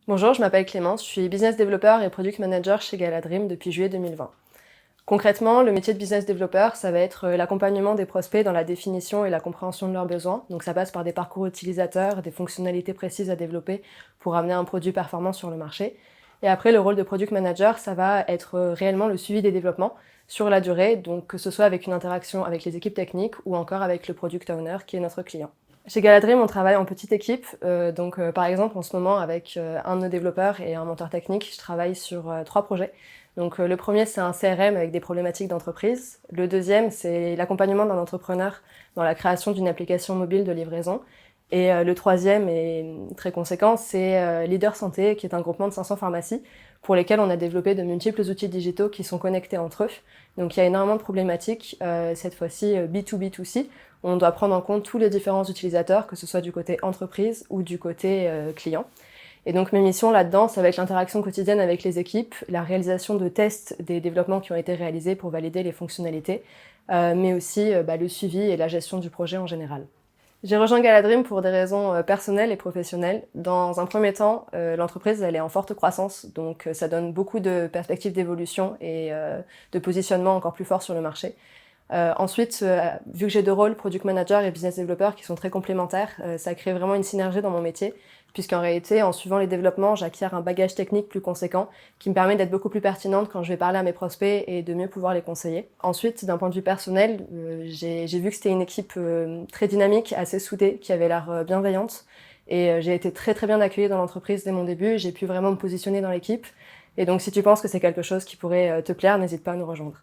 Bonjour, je m'appelle Clémence, je suis business developer et product manager chez Galadream depuis juillet 2020. Concrètement, le métier de business developer, ça va être l'accompagnement des prospects dans la définition et la compréhension de leurs besoins. Donc ça passe par des parcours utilisateurs, des fonctionnalités précises à développer pour amener un produit performant sur le marché. Et après, le rôle de product manager, ça va être réellement le suivi des développements sur la durée, donc que ce soit avec une interaction avec les équipes techniques ou encore avec le product owner qui est notre client. Chez Galadream, on travaille en petite équipe. Par exemple, en ce moment, avec un de nos développeurs et un monteur technique, je travaille sur 3 projets. Le premier, c'est un CRM avec des problématiques d'entreprise. Le deuxième, c'est l'accompagnement d'un entrepreneur dans la création d'une application mobile de livraison. Et le troisième, et très conséquent, c'est Leader Santé, qui est un groupement de 500 pharmacies pour lesquels on a développé de multiples outils digitaux qui sont connectés entre eux. Donc il y a énormément de problématiques, cette fois-ci B2B2C. On doit prendre en compte tous les différents utilisateurs, que ce soit du côté entreprise ou du côté client. Et donc mes missions là-dedans, ça va être l'interaction quotidienne avec les équipes, la réalisation de tests des développements qui ont été réalisés pour valider les fonctionnalités, mais aussi le suivi et la gestion du projet en général. J'ai rejoint Galadream pour des raisons personnelles et professionnelles. Dans un premier temps, l'entreprise elle est en forte croissance, donc ça donne beaucoup de perspectives d'évolution et de positionnement encore plus fort sur le marché. Ensuite, vu que j'ai 2 rôles, product manager et business developer, qui sont très complémentaires, ça crée vraiment une synergie dans mon métier, puisqu'en réalité, en suivant les développements, j'acquiers un bagage technique plus conséquent, qui me permet d'être beaucoup plus pertinente quand je vais parler à mes prospects et de mieux pouvoir les conseiller. Ensuite, d'un point de vue personnel, j'ai vu que c'était une équipe très dynamique, assez soudée, qui avait l'air bienveillante, et j'ai été très très bien accueillie dans l'entreprise dès mon début, j'ai pu vraiment me positionner dans l'équipe, et donc si tu penses que c'est quelque chose qui pourrait te plaire, n'hésite pas à nous rejoindre.